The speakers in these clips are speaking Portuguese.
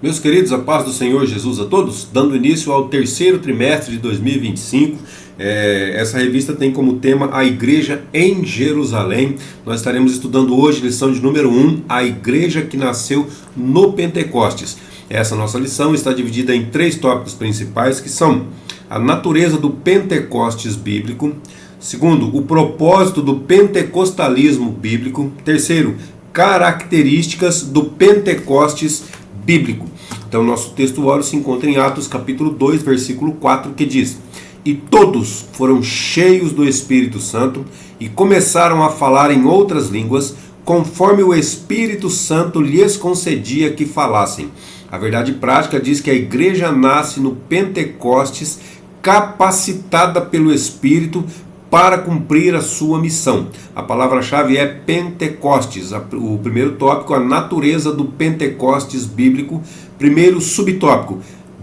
Meus queridos, a paz do Senhor Jesus a todos, dando início ao terceiro trimestre de 2025. Essa revista tem como tema a Igreja em Jerusalém. Nós estaremos estudando hoje lição de número 1, a Igreja que nasceu no Pentecostes. Essa nossa lição está dividida em 3 tópicos principais, que são a natureza do Pentecostes bíblico. Segundo, o propósito do pentecostalismo bíblico. Terceiro, características do Pentecostes bíblico. Então, nosso texto óleo se encontra em Atos capítulo 2, versículo 4, que diz: E todos foram cheios do Espírito Santo e começaram a falar em outras línguas, conforme o Espírito Santo lhes concedia que falassem. A verdade prática diz que a igreja nasce no Pentecostes, capacitada pelo Espírito para cumprir a sua missão. A palavra-chave é Pentecostes. O primeiro tópico, a natureza do Pentecostes bíblico. Primeiro subtópico,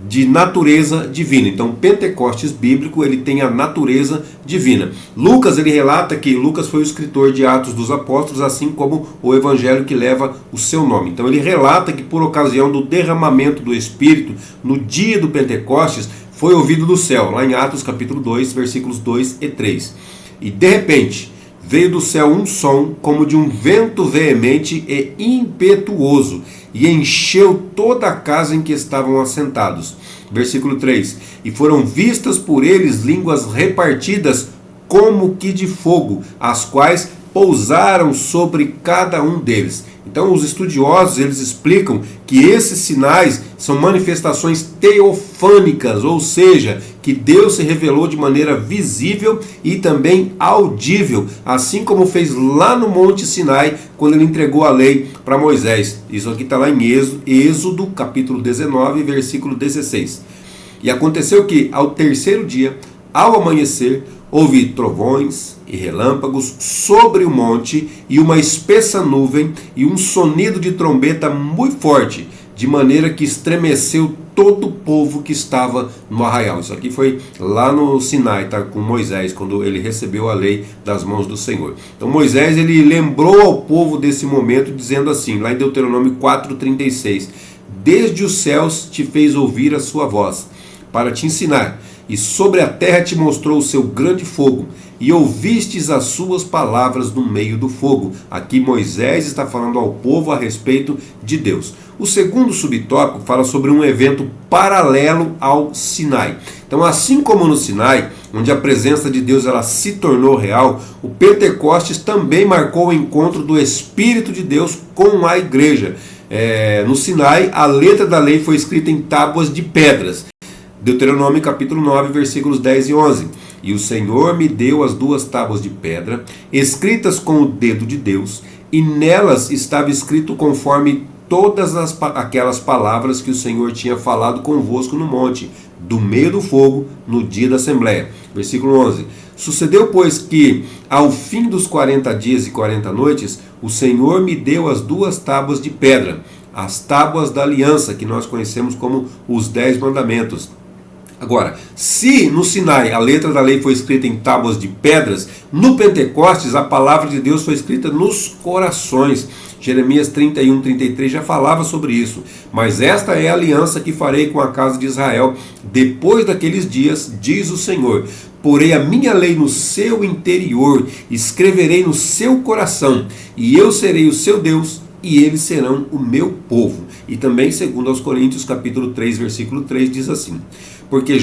de natureza divina. Então, Pentecostes bíblico, ele tem a natureza divina. Lucas, ele relata que Lucas foi o escritor de Atos dos Apóstolos, assim como o evangelho que leva o seu nome. Então, ele relata que por ocasião do derramamento do Espírito, no dia do Pentecostes, foi ouvido do céu, lá em Atos capítulo 2, versículos 2 e 3. E de repente, veio do céu um som, como de um vento veemente e impetuoso, e encheu toda a casa em que estavam assentados. Versículo 3. E foram vistas por eles línguas repartidas como que de fogo, as quais pousaram sobre cada um deles. Então, os estudiosos, eles explicam que esses sinais são manifestações teofânicas, ou seja, que Deus se revelou de maneira visível e também audível, assim como fez lá no Monte Sinai, quando ele entregou a lei para Moisés. Isso aqui está lá em Êxodo, capítulo 19, versículo 16. E aconteceu que, ao terceiro dia, ao amanhecer, houve trovões e relâmpagos sobre o monte, e uma espessa nuvem, e um sonido de trombeta muito forte, de maneira que estremeceu todo o povo que estava no arraial. Isso aqui foi lá no Sinai, tá, com Moisés, quando ele recebeu a lei das mãos do Senhor. Então Moisés, ele lembrou ao povo desse momento, dizendo assim, lá em Deuteronômio 4,36: Desde os céus te fez ouvir a sua voz, para te ensinar, e sobre a terra te mostrou o seu grande fogo, e ouvistes as suas palavras no meio do fogo. Aqui Moisés está falando ao povo a respeito de Deus. O segundo subtópico fala sobre um evento paralelo ao Sinai. Então, assim como no Sinai, onde a presença de Deus ela se tornou real, o Pentecostes também marcou o encontro do Espírito de Deus com a igreja. No Sinai, a letra da lei foi escrita em tábuas de pedras. Deuteronômio capítulo 9, versículos 10 e 11. E o Senhor me deu as 2 tábuas de pedra, escritas com o dedo de Deus, e nelas estava escrito conforme todas aquelas palavras que o Senhor tinha falado convosco no monte, do meio do fogo, no dia da Assembleia. Versículo 11. Sucedeu, pois, que ao fim dos 40 dias e 40 noites, o Senhor me deu as 2 tábuas de pedra, as tábuas da aliança, que nós conhecemos como os 10 mandamentos. Agora, se no Sinai a letra da lei foi escrita em tábuas de pedras, no Pentecostes a palavra de Deus foi escrita nos corações. Jeremias 31, 33 já falava sobre isso. Mas esta é a aliança que farei com a casa de Israel depois daqueles dias, diz o Senhor. Porei a minha lei no seu interior, escreverei no seu coração, e eu serei o seu Deus, e eles serão o meu povo. E também, segundo aos Coríntios, capítulo 3, versículo 3, diz assim: Porque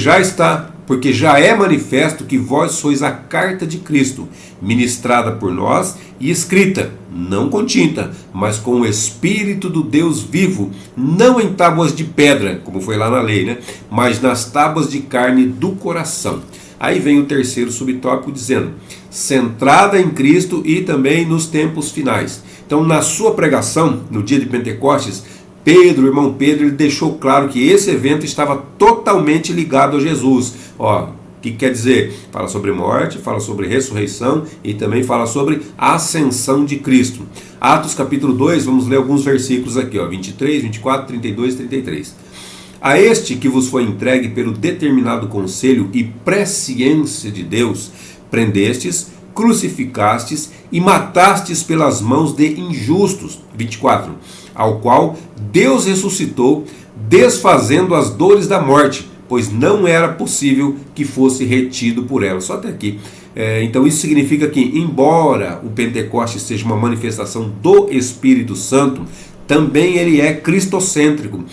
já é manifesto que vós sois a carta de Cristo, ministrada por nós e escrita, não com tinta, mas com o Espírito do Deus vivo, não em tábuas de pedra, como foi lá na lei, né? Mas nas tábuas de carne do coração. Aí vem o terceiro subtópico dizendo, centrada em Cristo e também nos tempos finais. Então, na sua pregação, no dia de Pentecostes, Pedro, o irmão Pedro, ele deixou claro que esse evento estava totalmente ligado a Jesus. O que quer dizer? Fala sobre morte, fala sobre ressurreição e também fala sobre a ascensão de Cristo. Atos capítulo 2, vamos ler alguns versículos aqui, 23, 24, 32 e 33. A este que vos foi entregue pelo determinado conselho e presciência de Deus, prendestes, crucificastes e matastes pelas mãos de injustos. 24. Ao qual Deus ressuscitou, desfazendo as dores da morte, pois não era possível que fosse retido por ela. Só até aqui. Então isso significa que, embora o Pentecostes seja uma manifestação do Espírito Santo, também ele é cristocêntrico.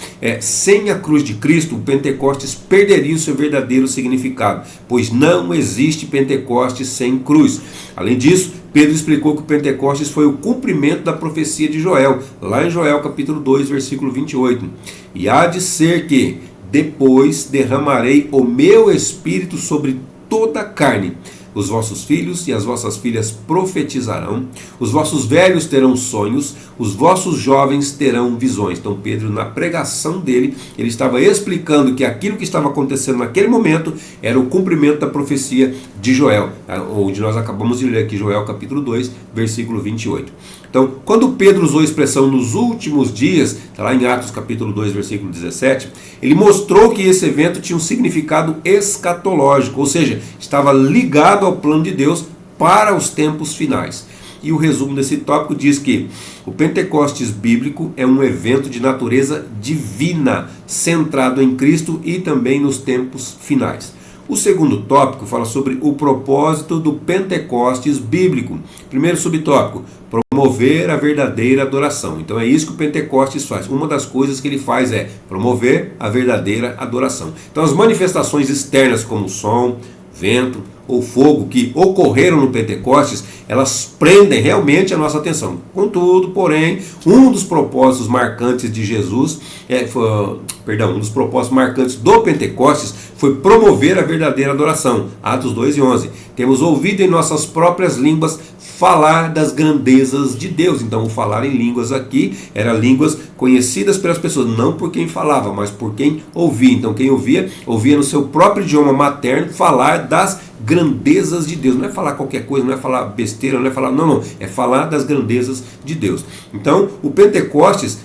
Sem a cruz de Cristo, o Pentecostes perderia o seu verdadeiro significado, pois não existe Pentecostes sem cruz. Além disso, Pedro explicou que o Pentecostes foi o cumprimento da profecia de Joel, lá em Joel capítulo 2, versículo 28. E há de ser que depois derramarei o meu espírito sobre toda a carne. Os vossos filhos e as vossas filhas profetizarão, os vossos velhos terão sonhos, os vossos jovens terão visões. Então Pedro, na pregação dele, ele estava explicando que aquilo que estava acontecendo naquele momento era o cumprimento da profecia de Joel, onde nós acabamos de ler aqui Joel capítulo 2, versículo 28. Então, quando Pedro usou a expressão nos últimos dias, está lá em Atos capítulo 2, versículo 17, ele mostrou que esse evento tinha um significado escatológico, ou seja, estava ligado ao plano de Deus para os tempos finais. E o resumo desse tópico diz que o Pentecostes bíblico é um evento de natureza divina, centrado em Cristo e também nos tempos finais. O segundo tópico fala sobre o propósito do Pentecostes bíblico. Primeiro subtópico, promover a verdadeira adoração. Então é isso que o Pentecostes faz. Uma das coisas que ele faz é promover a verdadeira adoração. Então as manifestações externas como som, vento ou fogo que ocorreram no Pentecostes, elas prendem realmente a nossa atenção. Contudo, porém, um dos propósitos marcantes de Jesus, um dos propósitos marcantes do Pentecostes foi promover a verdadeira adoração. Atos 2 e 11. Temos ouvido em nossas próprias línguas falar das grandezas de Deus. Então, o falar em línguas aqui era línguas conhecidas pelas pessoas, não por quem falava, mas por quem ouvia. Então, quem ouvia no seu próprio idioma materno falar das grandezas de Deus. Não é falar qualquer coisa, não é falar besteira, não é falar, não, é falar das grandezas de Deus. Então, o Pentecostes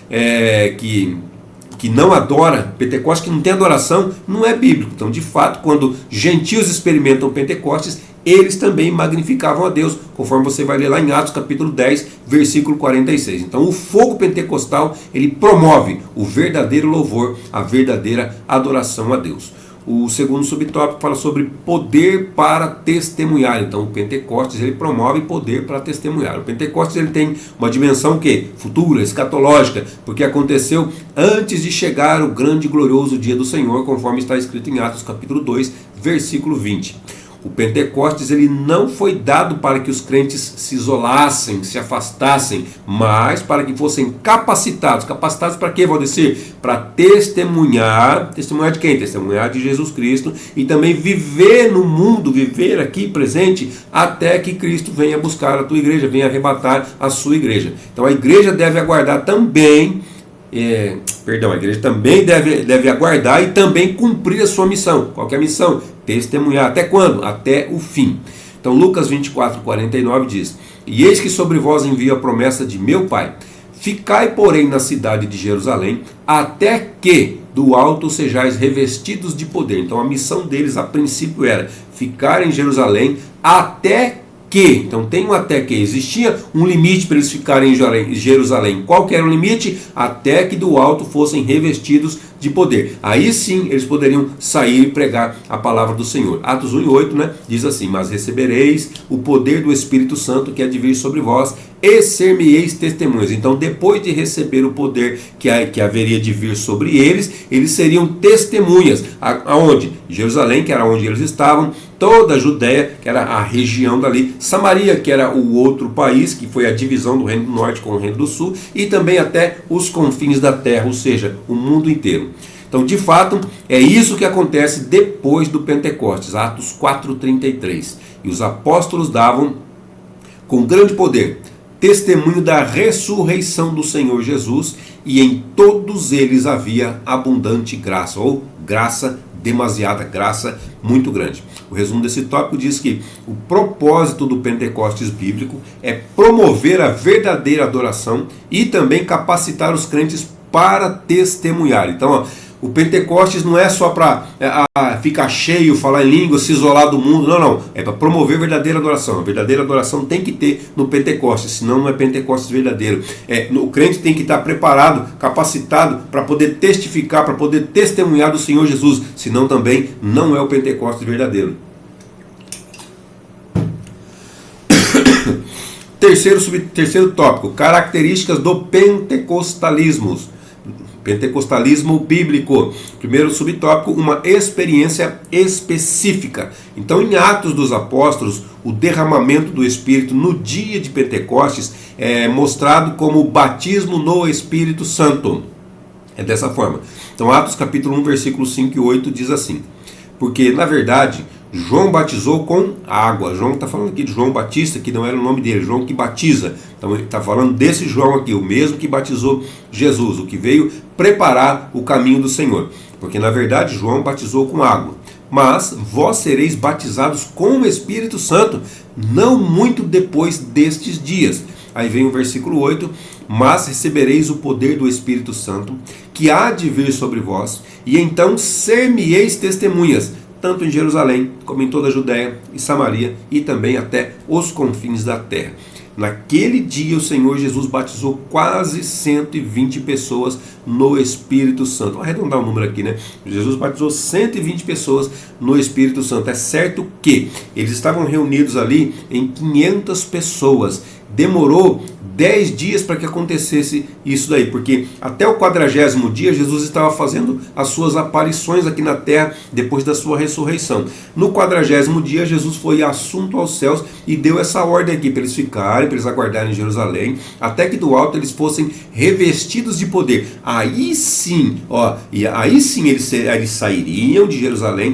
que não adora, Pentecostes que não tem adoração, não é bíblico. Então, de fato, quando gentios experimentam Pentecostes, eles também magnificavam a Deus, conforme você vai ler lá em Atos capítulo 10, versículo 46. Então o fogo pentecostal, ele promove o verdadeiro louvor, a verdadeira adoração a Deus. O segundo subtópico fala sobre poder para testemunhar. Então o Pentecostes, ele promove poder para testemunhar. O Pentecostes, ele tem uma dimensão que futura, escatológica, porque aconteceu antes de chegar o grande e glorioso dia do Senhor, conforme está escrito em Atos capítulo 2, versículo 20. O Pentecostes, ele não foi dado para que os crentes se isolassem, se afastassem, mas para que fossem capacitados. Capacitados para quê, Valdecir? Para testemunhar. Testemunhar de quem? Testemunhar de Jesus Cristo e também viver no mundo, viver aqui presente, até que Cristo venha buscar a tua igreja, venha arrebatar a sua igreja. Então a igreja deve aguardar também, a igreja também deve aguardar e também cumprir a sua missão. Qual que é a missão? Testemunhar. Até quando? Até o fim. Então Lucas 24, 49 diz: E eis que sobre vós envio a promessa de meu Pai. Ficai, porém, na cidade de Jerusalém, até que do alto sejais revestidos de poder. Então a missão deles a princípio era ficar em Jerusalém até que, então tem um até que, existia um limite para eles ficarem em Jerusalém. Qual que era o limite? Até que do alto fossem revestidos de poder. Aí sim eles poderiam sair e pregar a palavra do Senhor. Atos 1 e 8, diz assim: Mas recebereis o poder do Espírito Santo que há de vir sobre vós, e ser-me-eis testemunhas. Então, depois de receber o poder que haveria de vir sobre eles, eles seriam testemunhas. Aonde? Jerusalém, que era onde eles estavam, toda a Judéia, que era a região dali, Samaria, que era o outro país, que foi a divisão do Reino do Norte com o Reino do Sul, e também até os confins da terra, ou seja, o mundo inteiro. Então, de fato, é isso que acontece depois do Pentecostes, Atos 4,33. E os apóstolos davam, com grande poder, testemunho da ressurreição do Senhor Jesus, e em todos eles havia abundante graça, ou graça demasiada, graça muito grande. O resumo desse tópico diz que o propósito do Pentecostes bíblico é promover a verdadeira adoração e também capacitar os crentes para testemunhar. Então, O Pentecostes não é só para ficar cheio, falar em língua, se isolar do mundo. Não, não. É para promover verdadeira adoração. A verdadeira adoração tem que ter no Pentecostes, senão não é Pentecostes verdadeiro. O crente tem que estar preparado, capacitado para poder testificar, para poder testemunhar do Senhor Jesus, senão também não é o Pentecostes verdadeiro. Terceiro tópico, características do pentecostalismo. Pentecostalismo bíblico. Primeiro subtópico, uma experiência específica. Então, em Atos dos Apóstolos, o derramamento do Espírito no dia de Pentecostes é mostrado como o batismo no Espírito Santo. É dessa forma. Então, Atos capítulo 1, versículos 5 e 8 diz assim: porque, na verdade, João batizou com água. João está falando aqui de João Batista, que não era o nome dele, João que batiza. Então ele está falando desse João aqui, o mesmo que batizou Jesus, o que veio preparar o caminho do Senhor. Porque na verdade João batizou com água. Mas vós sereis batizados com o Espírito Santo, não muito depois destes dias. Aí vem o versículo 8, mas recebereis o poder do Espírito Santo, que há de vir sobre vós, e então ser-me-eis testemunhas, tanto em Jerusalém, como em toda a Judéia e Samaria, e também até os confins da terra. Naquele dia o Senhor Jesus batizou quase 120 pessoas no Espírito Santo. Vou arredondar o número aqui, né? Jesus batizou 120 pessoas no Espírito Santo. É certo que eles estavam reunidos ali em 500 pessoas. Demorou 10 dias para que acontecesse isso daí, porque até o 40º dia Jesus estava fazendo as suas aparições aqui na terra depois da sua ressurreição. No 40º dia Jesus foi assunto aos céus e deu essa ordem aqui para eles ficarem, para eles aguardarem em Jerusalém, até que do alto eles fossem revestidos de poder. Aí sim, eles sairiam de Jerusalém,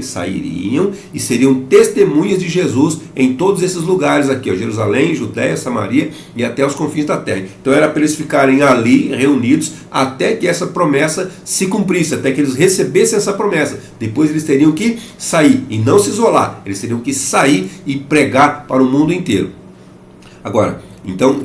e seriam testemunhas de Jesus em todos esses lugares aqui, Jerusalém, Judéia, Samaria e até os confins da terra. Então era para eles ficarem ali reunidos até que essa promessa se cumprisse, até que eles recebessem essa promessa. Depois eles teriam que sair e não se isolar, eles teriam que sair e pregar para o mundo inteiro. Agora, então,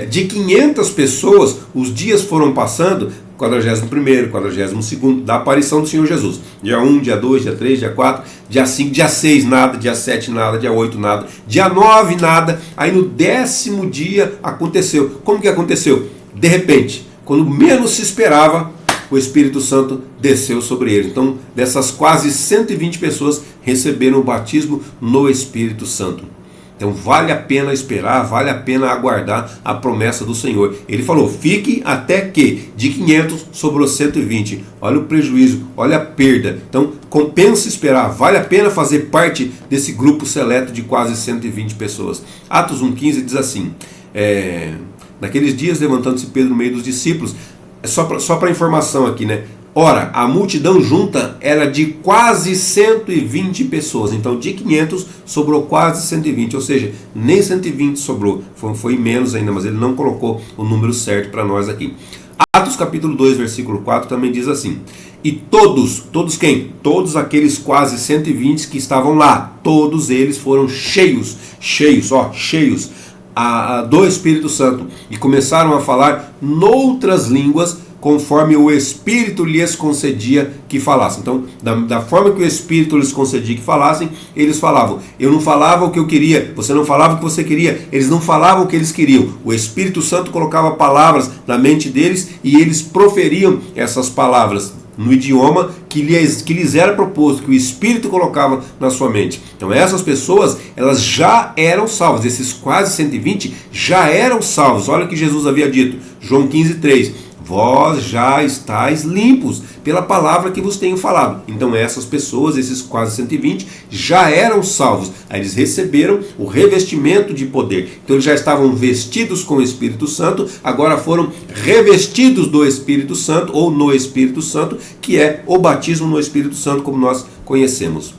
de 500 pessoas, os dias foram passando, 41º, 42º, da aparição do Senhor Jesus. Dia 1, dia 2, dia 3, dia 4, dia 5, dia 6 nada, dia 7 nada, dia 8 nada, dia 9 nada. Aí no 10º dia aconteceu. Como que aconteceu? De repente, quando menos se esperava, o Espírito Santo desceu sobre eles. Então, dessas quase 120 pessoas receberam o batismo no Espírito Santo. Então vale a pena esperar, vale a pena aguardar a promessa do Senhor. Ele falou, fique até que de 500 sobrou 120. Olha o prejuízo, olha a perda. Então compensa esperar, vale a pena fazer parte desse grupo seleto de quase 120 pessoas. Atos 1,15 diz assim, naqueles dias levantando-se Pedro no meio dos discípulos, só para informação aqui, né? Ora, a multidão junta era de quase 120 pessoas. Então, de 500 sobrou quase 120. Ou seja, nem 120 sobrou. Foi menos ainda, mas ele não colocou o número certo para nós aqui. Atos capítulo 2, versículo 4 também diz assim. E todos quem? Todos aqueles quase 120 que estavam lá. Todos eles foram cheios do Espírito Santo. E começaram a falar noutras línguas, conforme o Espírito lhes concedia que falassem. Então, da forma que o Espírito lhes concedia que falassem, eles falavam. Eu não falava o que eu queria, você não falava o que você queria, eles não falavam o que eles queriam. O Espírito Santo colocava palavras na mente deles e eles proferiam essas palavras no idioma que lhes era proposto, que o Espírito colocava na sua mente. Então essas pessoas, elas já eram salvas, esses quase 120 já eram salvos. Olha o que Jesus havia dito, João 15,3. Vós já estáis limpos pela palavra que vos tenho falado. Então essas pessoas, esses quase 120, já eram salvos. Aí eles receberam o revestimento de poder. Então eles já estavam vestidos com o Espírito Santo, agora foram revestidos do Espírito Santo, ou no Espírito Santo, que é o batismo no Espírito Santo, como nós conhecemos.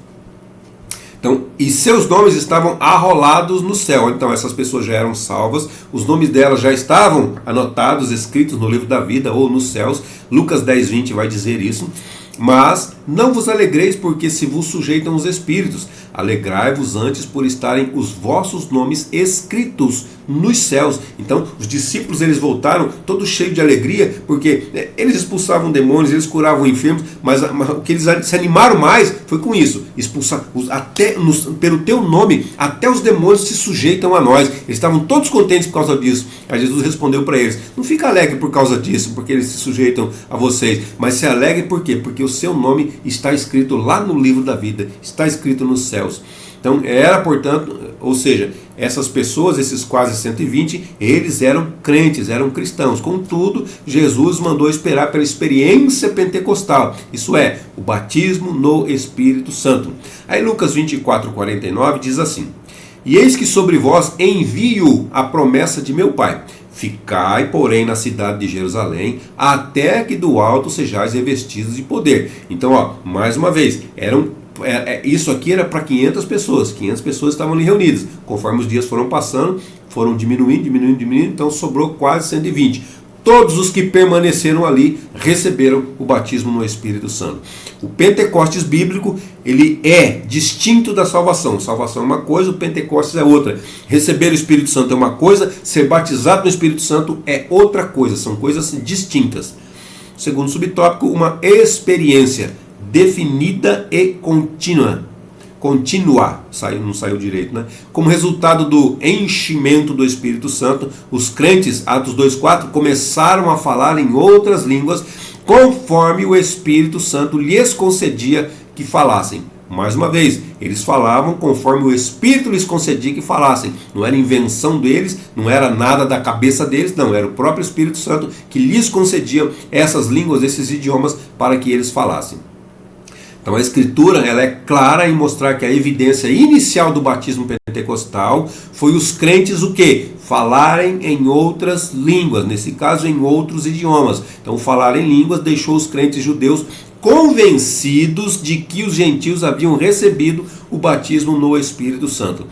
Então, e seus nomes estavam arrolados no céu. Então essas pessoas já eram salvas, os nomes delas já estavam anotados, escritos no livro da vida ou nos céus. Lucas 10:20 vai dizer isso. Mas não vos alegreis porque se vos sujeitam os espíritos, alegrai-vos antes por estarem os vossos nomes escritos nos céus. Então os discípulos eles voltaram todos cheios de alegria, porque eles expulsavam demônios, eles curavam enfermos, mas o que eles se animaram mais foi com isso: expulsar, pelo teu nome até os demônios se sujeitam a nós. Eles estavam todos contentes por causa disso. Aí Jesus respondeu para eles: não fica alegre por causa disso, porque eles se sujeitam a vocês, mas se alegre por quê? Porque o seu nome está escrito lá no livro da vida, está escrito nos céus. Então era, portanto, ou seja, essas pessoas, esses quase 120, eles eram crentes, eram cristãos. Contudo, Jesus mandou esperar pela experiência pentecostal, isso é, o batismo no Espírito Santo. Aí Lucas 24:49 diz assim: e eis que sobre vós envio a promessa de meu Pai. Ficai, porém, na cidade de Jerusalém, até que do alto sejais revestidos de poder. Então, mais uma vez, isso aqui era para 500 pessoas. 500 pessoas estavam ali reunidas. Conforme os dias foram passando, foram diminuindo, então sobrou quase 120. Todos os que permaneceram ali receberam o batismo no Espírito Santo. O Pentecostes bíblico, ele é distinto da salvação. Salvação é uma coisa, o Pentecostes é outra. Receber o Espírito Santo é uma coisa, ser batizado no Espírito Santo é outra coisa. São coisas distintas. Segundo subtópico, uma experiência definida e contínua. Não saiu direito, né? Como resultado do enchimento do Espírito Santo, os crentes, Atos 2:4, começaram a falar em outras línguas, conforme o Espírito Santo lhes concedia que falassem. Mais uma vez, eles falavam conforme o Espírito lhes concedia que falassem. Não era invenção deles, não era nada da cabeça deles, não, era o próprio Espírito Santo que lhes concedia essas línguas, esses idiomas, para que eles falassem. Então a Escritura ela é clara em mostrar que a evidência inicial do batismo pentecostal foi os crentes o quê? Falarem em outras línguas, nesse caso em outros idiomas. Então falar em línguas deixou os crentes judeus convencidos de que os gentios haviam recebido o batismo no Espírito Santo.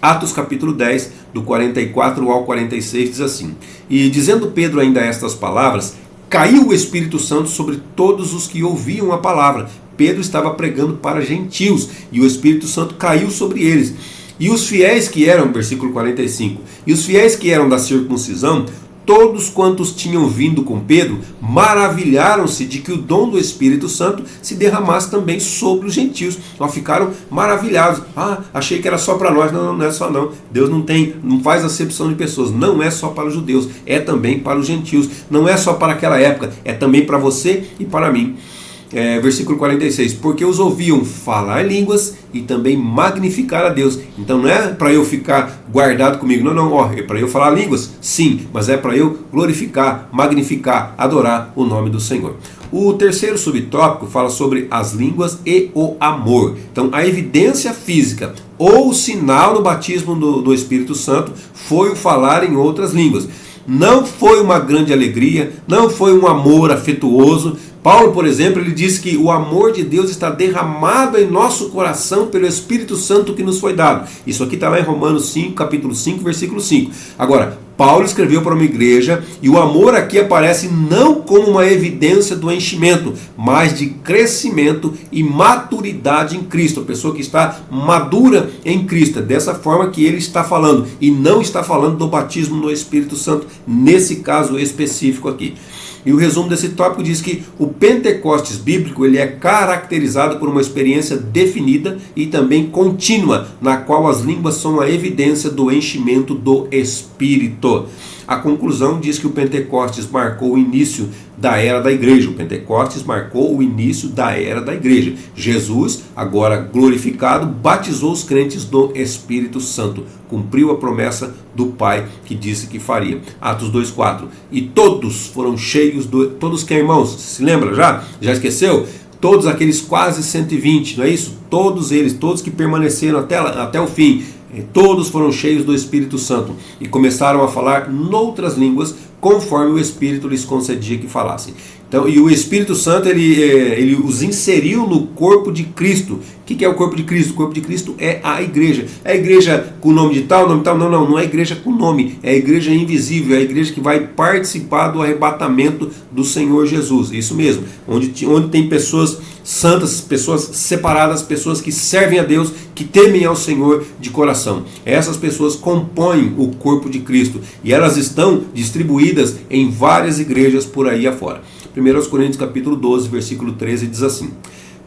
Atos capítulo 10, do 44 ao 46 diz assim: e dizendo Pedro ainda estas palavras, caiu o Espírito Santo sobre todos os que ouviam a palavra. Pedro estava pregando para gentios e o Espírito Santo caiu sobre eles. E os fiéis que eram, versículo 45, e os fiéis que eram da circuncisão, todos quantos tinham vindo com Pedro, maravilharam-se de que o dom do Espírito Santo se derramasse também sobre os gentios. Ficaram maravilhados. Achei que era só para nós. Não, não é só não. Deus não faz acepção de pessoas. Não é só para os judeus, é também para os gentios. Não é só para aquela época, é também para você e para mim. Versículo 46, porque os ouviam falar línguas e também magnificar a Deus. Então não é para eu ficar guardado comigo, não, é para eu falar línguas, sim, mas é para eu glorificar, magnificar, adorar o nome do Senhor. O terceiro subtópico fala sobre as línguas e o amor. Então a evidência física ou o sinal no batismo do Espírito Santo foi o falar em outras línguas. Não foi uma grande alegria, não foi um amor afetuoso. Paulo, por exemplo, ele diz que o amor de Deus está derramado em nosso coração pelo Espírito Santo que nos foi dado. Isso aqui está lá em Romanos 5, capítulo 5, versículo 5. Agora, Paulo escreveu para uma igreja e o amor aqui aparece não como uma evidência do enchimento, mas de crescimento e maturidade em Cristo. A pessoa que está madura em Cristo. É dessa forma que ele está falando e não está falando do batismo no Espírito Santo nesse caso específico aqui. E o resumo desse tópico diz que o Pentecostes bíblico ele é caracterizado por uma experiência definida e também contínua, na qual as línguas são a evidência do enchimento do Espírito. A conclusão diz que o Pentecostes marcou o início da era da igreja. O Pentecostes marcou o início da era da igreja. Jesus, agora glorificado, batizou os crentes do Espírito Santo. Cumpriu a promessa do Pai que disse que faria. Atos 2,4. E todos foram cheios todos que irmãos? Se lembra já? Já esqueceu? Todos aqueles quase 120, não é isso? Todos eles, todos que permaneceram até o fim, todos foram cheios do Espírito Santo e começaram a falar noutras línguas, conforme o Espírito lhes concedia que falassem. Então, e o Espírito Santo ele os inseriu no corpo de Cristo. O que é o corpo de Cristo? O corpo de Cristo é a igreja. É a igreja com nome de tal, nome de tal? Não é a igreja com nome. É a igreja invisível, é a igreja que vai participar do arrebatamento do Senhor Jesus. Isso mesmo. Onde tem pessoas santas, pessoas separadas, pessoas que servem a Deus, que temem ao Senhor de coração. Essas pessoas compõem o corpo de Cristo e elas estão distribuídas em várias igrejas por aí afora. 1 Coríntios capítulo 12, versículo 13 diz assim: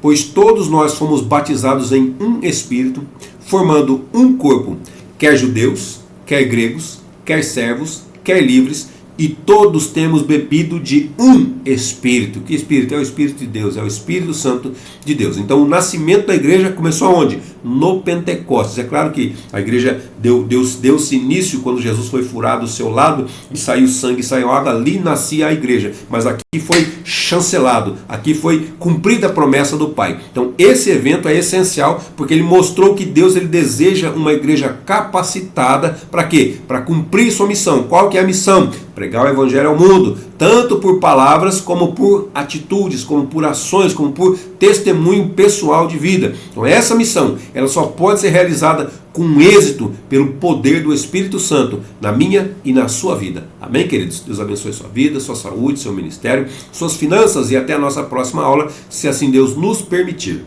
pois todos nós fomos batizados em um Espírito, formando um corpo, quer judeus, quer gregos, quer servos, quer livres, e todos temos bebido de um Espírito. Que Espírito? É o Espírito de Deus, é o Espírito Santo de Deus. Então o nascimento da igreja começou onde? No Pentecostes. É claro que a igreja deu-se início quando Jesus foi furado o seu lado e saiu sangue e saiu água, ali nascia a igreja. Mas aqui foi chancelado, aqui foi cumprida a promessa do Pai. Então esse evento é essencial porque ele mostrou que Deus ele deseja uma igreja capacitada para quê? Para cumprir sua missão. Qual que é a missão? Pregar o evangelho ao mundo, tanto por palavras como por atitudes, como por ações, como por testemunho pessoal de vida. Então essa missão, ela só pode ser realizada com êxito pelo poder do Espírito Santo na minha e na sua vida. Amém, queridos? Deus abençoe sua vida, sua saúde, seu ministério, suas finanças e até a nossa próxima aula, se assim Deus nos permitir.